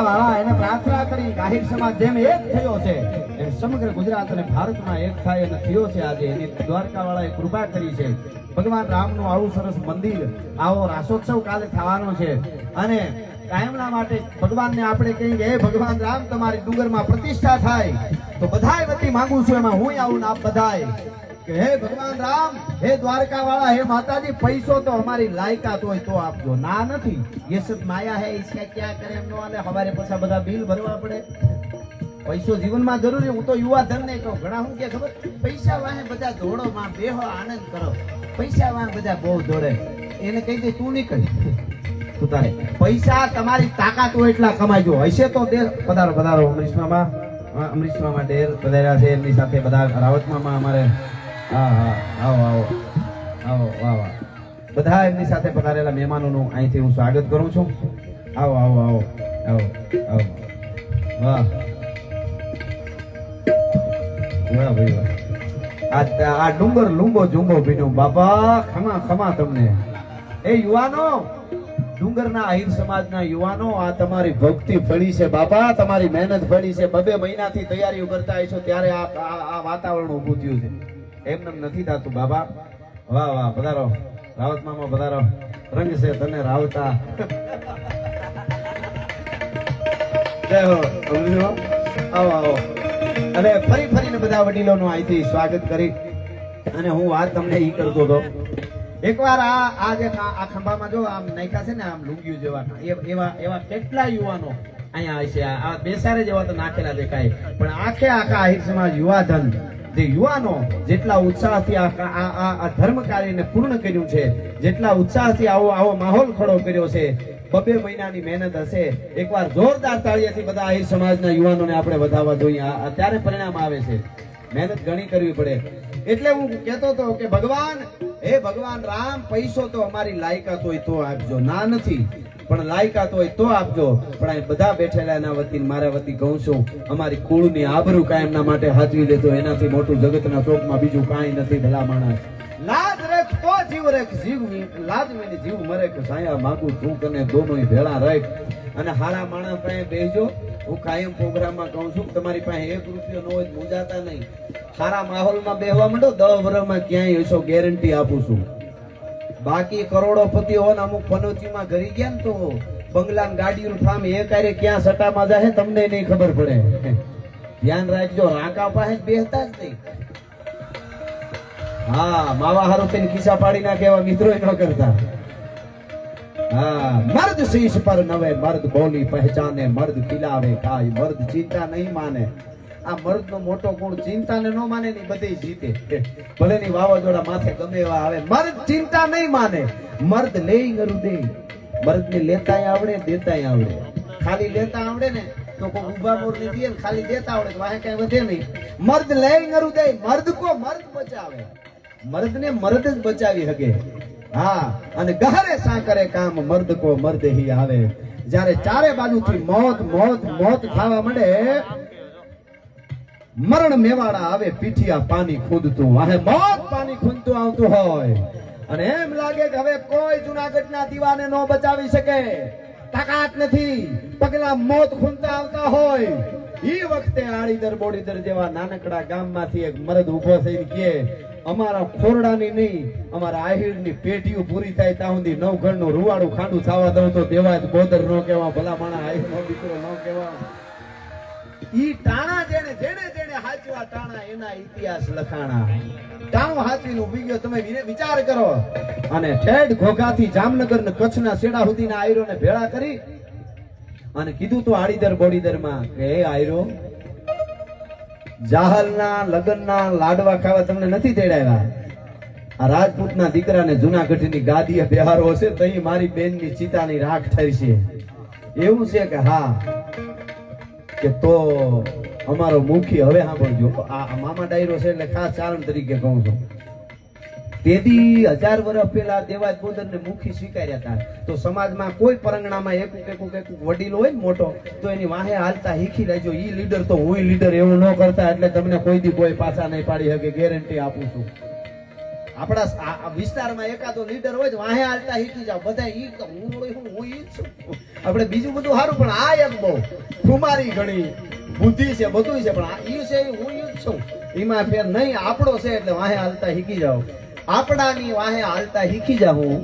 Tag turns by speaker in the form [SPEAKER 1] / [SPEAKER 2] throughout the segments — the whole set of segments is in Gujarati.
[SPEAKER 1] દ્વારકાવાળા એને પ્રાર્થના કરી આહિર સમાજ જેમ એક થયો છે એમ સમગ્ર ગુજરાત અને ભારતમાં એક થાય અને થયો છે આજે એની દ્વારકાવાળાએ કૃપા કરી છે ભગવાન રામનું આવું સરસ મંદિર આવો રાસોત્સવ કાલે થવાનો છે અને કાયમના માટે ભગવાનને આપણે કહીએ કે હે ભગવાન રામ તમારી ડુંગરમાં પ્રતિષ્ઠા થાય તો બધાય વતી માંગુ છું એમાં હું આવું આપ બધાય કે હે ભગવાન રામ હે દ્વારકાવાળા હે માતાજી પૈસો તો અમારી લાયકાત હોય તો આપજો ના નથી ये सब माया है इसका क्या करें हम वाले हमारे पास બધા બિલ ભરવા પડે પૈસો જીવનમાં જરૂરી હું તો યુવા ધન ને કહું ઘણા હું કે ખબર પૈસા વાહે બધા દોડો માં બેહો આનંદ કરો પૈસા વાહે બધા બહુ દોડે એને કહી દે તું નહીં કરી તું તારે પૈસા તમારી તાકાત હોય એટલા કમાજો હશે તો દે પધારો પધારો અમરીશમાં ડેર પધાર્યા છે એમની સાથે બધા રાવતમાં અમારે હા હા આવો આવો આવો વાહ વાહ બધા એમની સાથે પધારેલા મહેમાનોનું અહીંથી હું સ્વાગત કરું છું આવો આવો આવો આવો આવો વાહ વાહ ભાઈ વાહ આ ડુંગર લુંગો જુંગો પીનું બાપા ખમા ખમા તમને એ યુવાનો ડુંગરના આહિર સમાજના યુવાનો આ તમારી ભક્તિ ફળી છે બાપા તમારી મહેનત ફળી છે 2 મહિનાથી તૈયારીઓ કરતા હશો ત્યારે આ વાતાવરણ ઊભું થયું છે એમને નથી થતું બાબા વાહ વાહ પધારો રાવત મામા પધારો રંગ છે તને રાવતા જય હો આવો આવો અને ફરીને બધા વડીલોનું અહીંથી સ્વાગત કરી અને હું વાત તમને ઈ કરતો હતો એકવાર આ જે આ ખંભામાં જો આમ નાખ્યા છે ને આમ લુંગીઓ જેવા એવા કેટલા યુવાનો અહીંયા હશે આ બેસારે જેવા તો નાખેલા દેખાય પણ આખા આહિર સમાજ યુવાધન જે યુવાનો જેટલા ઉત્સાહથી આ ધર્મ કાર્યને પૂર્ણ કર્યું છે જેટલા ઉત્સાહથી આવો માહોલ ખડો કર્યો છે 2 મહિનાની મહેનત હશે એકવાર જોરદાર તાળીઓથી બધા આહિર સમાજના યુવાનોને આપણે વધાવવા જોઈએ અત્યારે પરિણામ આવે છે મહેનત ઘણી કરવી પડે એટલે હું કહેતો હતો કે ભગવાન હે ભગવાન રામ પૈસો તો અમારી લાયકાત હોય તો આપજો ના નથી પણ લાયકાત હોય તો આપજો પણ આ બધા બેઠેલા એના વતી મારા વતી કહું છું અમારી કુળની આબરૂ કાયમના માટે હાચવી લેતો એનાથી મોટું જગતના ચોકમાં બીજું કાંઈ નથી ભલા માણસ લાજ રાખ તો જીવ રાખ જીવ લાજ મેને જીવ મરે કે સાયા માંગુ તું કને દોનોય ભેળા રાખ અને હારા માણસ પાસે બેસજો હું કાયમ પ્રોગ્રામમાં કહું છું તમારી પાસે 1 રૂપિયો ન હોય મૂંઝાતા નહીં સારા માહોલમાં બેહવા માંડો 10 વર્ષમાં ક્યાંય હશો ગેરંટી આપું છું બાકી કરોડોપતિ હોય ને અમુક પનોતીમાં ઘરી ગયા ને તો બંગલા ગાડીનું ફાર્મ એ કાર્ય ક્યાં સટામાં જાય તમને નહીં ખબર પડે ધ્યાન રાખજો રાકા પાસે બેહતા જ નહીં હા માવા હારું તેને ખિસ્સા પાડી નાખે એવા મિત્રો ન કરતા हाँ मर्द शीश पर नवे मर्द बोली पहचाने मर्द खिलावे खाय मर्द चिंता नहीं माने आ मर्द नो मोटो गुण चिंता ने नो माने नहीं बधे जीते भले ની વાવાઝોડા માથે ગમે એવા આવે મર્દ ચિંતા નહીં માને મર્દ લેઈ ગરુ દે મર્દ ને લેતાય આવડે દેતાય આવડે ખાલી લેતા આવડે ને તો કોઈ ઉભા મોર ની દે ખાલી દેતા આવડે વાહે કઈ વધે નહીં મર્દ લેઈ ગરુ દે મર્દ કો મર્દ બચાવે મર્દ ને મર્દ જ બચાવી શકે હા અને ગહરે સાંકરે કામ મર્દ કો મર્દ હી આવે જ્યારે ચારે બાજુથી મોત મોત મોત થવા માંડે મરણ મેવાડા આવે પીઠિયા પાણી ખોદતું વાહે મોત પાણી ખૂંદતું આવતું હોય અને એમ લાગે કે હવે કોઈ જૂનાગઢના દીવાને નો બચાવી શકે તાકાત નથી પગલા મોત ખૂંદતા આવતા હોય ઈ વખતે આડીદર બોડીદર જેવા નાનકડા ગામમાંથી એક મર્દ ઉભો થઈને કહે અમારા ખોરડાની નહીં અમારા આહિરની પેટીઓ પૂરી થાય ત્યાં સુધી નવઘણનું રૂવાડું ખાંડું થવા દઉં તો દેવા જ બોદર નો કહેવા ભલા માણા આહિર નો દીકરો નો કહેવા ઈ ટાણા જેને હાચવા ટાણા એના ઇતિહાસ લખાણા ટાણું હાચવીનું વિગયો તમે વિચાર કરો અને ઠેડ ઘોઘાથી જામનગર ને કચ્છના શેડા સુધીના આયરોને ભેળા કરી અને કીધું તો આડીદર બોડીદરમાં કે હે આયરો જાહલના લગનના લાડવા ખાવા તમને નથી તેડાવ્યા આ રાજપૂતના દીકરાને જૂનાગઢની ગાદીએ બેહારો હશે તો મારી બેનની ચિતાની રાખ ઠરશે એવું છે કે હા કે તો અમારો મુખી હવે સાંભળજો આ મામા ડાયરો છે એટલે ખાસ ચારણ તરીકે કહું છું તેથી 1000 વર્ષ પહેલા દેવાજ બોદર ને મુખી સ્વીકાર્યા હતા તો સમાજમાં કોઈ પરંગણામાં એક વડીલ હોય ને મોટો તો એની વાહે હાલતા શીખી લેજો ઈ લીડર તો હું લીડર એવું ન કરતા એટલે તમને કોઈ દી કોઈ પાછા નહીં પાડી શકે ગેરંટી આપું છું આપણા આ વિસ્તારમાં એકાદો લીડર હોય તો વાહે હાલતા શીખી જાવ બધા ઈ તો હું ઈ જ છું. આપણે બીજું બધું સારું પણ આ એક બહુ કુમારી ઘણી બુદ્ધિ છે બધું છે પણ આ ઈ છે હું ઈ જ છું. એમાં ફેર નહીં આપણો છે એટલે વાહે હાલતા શીખી જાવ. આપણાની વાહે હાલતા શીખી જાઉં,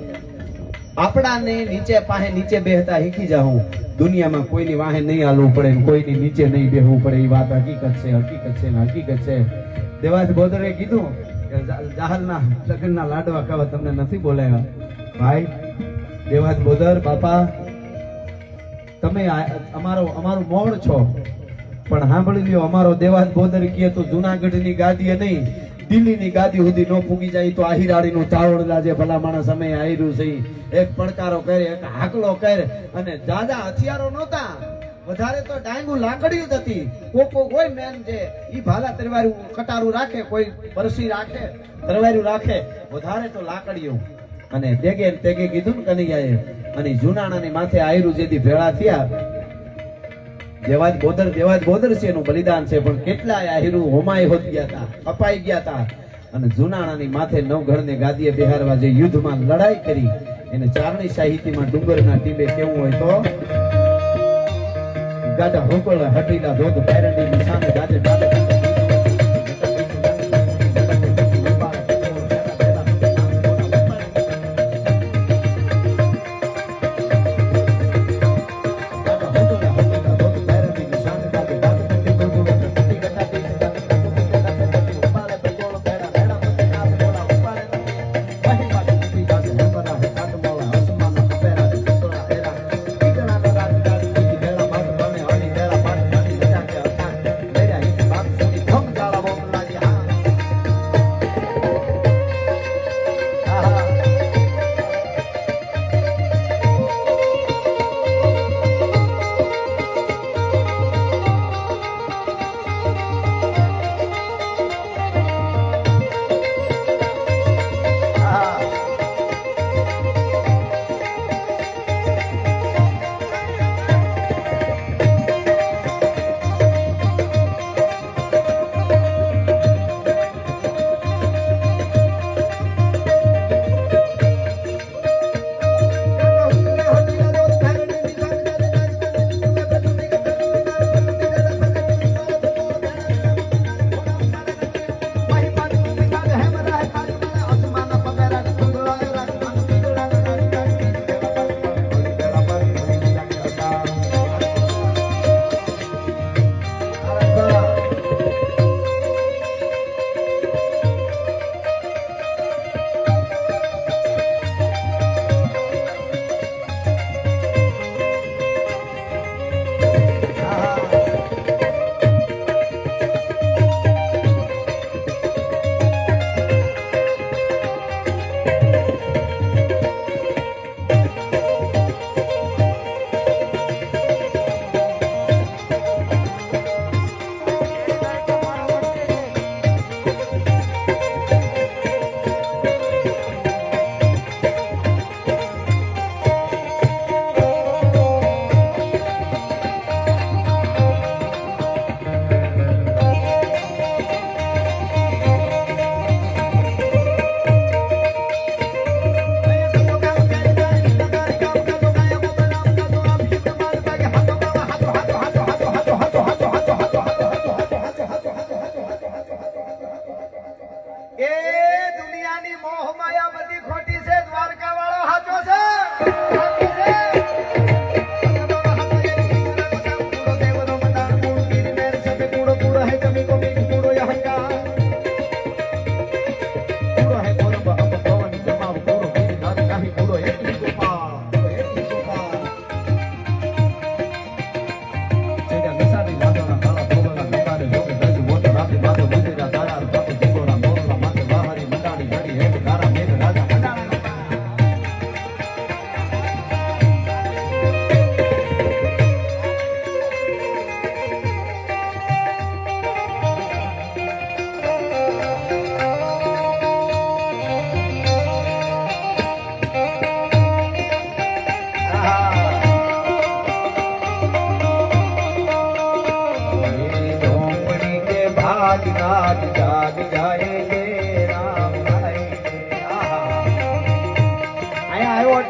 [SPEAKER 1] આપણાને નીચે પાસે નીચે બેહતા શીખી જાઉં. દુનિયામાં કોઈની વાહે નહીં હાલવું પડે, કોઈની નીચે નહીં બેહવું પડે. એ વાત હકીકત છે, હકીકત છે ને હકીકત છે. દેવાજ બોદરે કીધું કે જાહલના લગ્નના લાડવા ખાવા તમને નથી બોલાવ્યા. ભાઈ દેવાજ બોદર બાપા, તમે અમારું મોણ છો પણ સાંભળી લ્યો, અમારો દેવાજ બોદર કહે તો જુનાગઢની ગાદીએ નહીં દિલ્હીની ગાદી સુધી ન પૂગી જાય તો આહિરાડીનું ચાવડલા જે ભલા માણસ અમે આયરું છે એક પડકારો કરે, એક હાકલો કરે. અને દાદા હથિયારો નહોતા, વધારે તો ડાંગુ લાકડીયું જ હતી. કોઈ મેન જે ઈ ભાલા તરવારું કટારું રાખે, કોઈ બરસી રાખે, તરવારું રાખે, વધારે તો લાકડીયું. અને તેગે કીધું ને કનૈયાએ, અને જુનાણાની માથે આયરું જેથી ભેળા થયા. દેવાજ બોદર છે એનું બલિદાન છે, પણ કેટલાય આયરું હોમાય હોત ગયા હતા, અપાઈ ગયા હતા. અને જુનાણાની માથે નવઘણને ગાદીએ બેહારવા જે યુદ્ધમાં લડાઈ કરી એને ચારણી સાહિત્યમાં ડુંગરના ટીબે કેવું હોય તો ગાડા હોકળ હટીલા ધોધ પેરડી નિશાને ગાજે ગાજે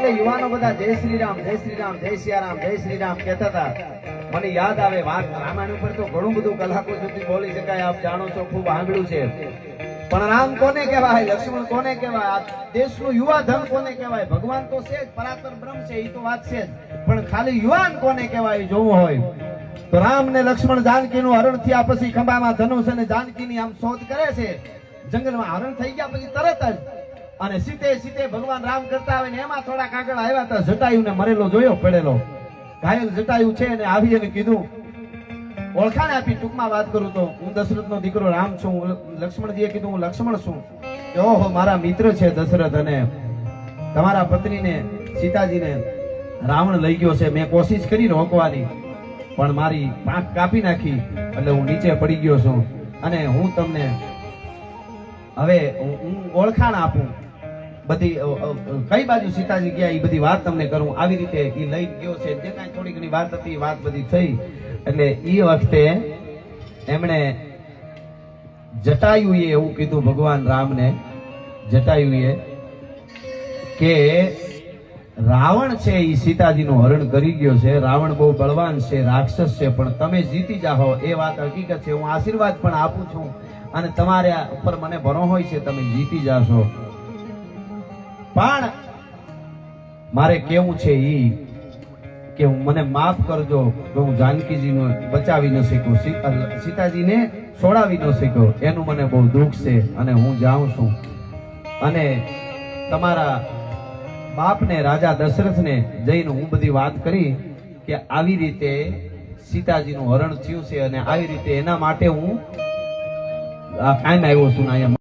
[SPEAKER 1] વખતે યુવાનો બધા જય શ્રી રામ જય શ્રી રામ જય સિયારામ જય શ્રી રામ કહેતા હતા. મને યાદ આવે વાત રામાયણ ઉપર તો ઘણું બધું કલાકો સુધી બોલી શકાય, આપ જાણો છો, ખૂબ સાંભળ્યું છે. પણ રામ કોને કહેવાય, લક્ષ્મણ કોને કહેવાય, આ દેશનું યુવા ધન કોને કહેવાય? ભગવાન તો છે જ, પરાત્પર બ્રહ્મ છે, એ તો વાત છે જ, પણ ખાલી યુવાન કોને કહેવાય જોવું હોય તો રામ ને લક્ષ્મણ જાનકીનું હરણ થયા પછી ખંભામાં ધનુષ અને જાનકીની આમ શોધ કરે છે. જંગલમાં હરણ થઈ ગયા પછી તરત જ અને સીતે સીતે ભગવાન રામ કરતા આવે ને એમાં થોડાક આગળ આવ્યા હતા, જટાયુને મરેલો જોયો, પડેલો ઘાયલ જટાયુ છે, અને આવી અને કીધું, ઓળખાણ આપી. ટૂંકમાં વાત કરું તો હું દશરથનો દીકરો રામ છું. લક્ષ્મણજીએ કીધું હું લક્ષ્મણ છું. ઓહો, મારા મિત્ર છે દશરથ, અને તમારા પત્નીને સીતાજીને રાવણ લઈ ગયો છે. મેં કોશિશ કરી રોકવાની પણ મારી પાંખ કાપી નાખી, એટલે હું નીચે પડી ગયો છું. અને હું તમને હવે હું ઓળખાણ આપું, બધી કઈ બાજુ સીતાજી ગયા એ બધી વાત તમને કરું. આવી રીતે એ લઈ ગયો છે, જે કાંઈ થોડી ઘણી વાત હતી એ વાત બધી થઈ. એટલે એ વખતે એમણે જટાયુએ એવું કીધું ભગવાન રામને, જટાયુએ કે રાવણ છે એ સીતાજીનું હરણ કરી ગયો છે. રાવણ બહુ બળવાન છે, રાક્ષસ છે, પણ તમે જીતી જાઓ એ વાત હકીકત છે. હું આશીર્વાદ પણ આપું છું અને તમારે ઉપર મને ભરો હોય છે, તમે જીતી જાશો. પણ મારે કેવું છે ઈ કે મને માફ કરજો કે હું જાનકીજીને બચાવી ન શક્યો, સીતાજીને છોડાવી ન શક્યો, એનું મને બહુ દુઃખ છે અને હું જાઉં છું. અને તમારા બાપને રાજા દશરથને જઈને હું બધી વાત કરી કે આવી રીતે સીતાજીનું હરણ થયું છે અને આવી રીતે એના માટે હું કાયમ આવ્યો છું ને અહીંયા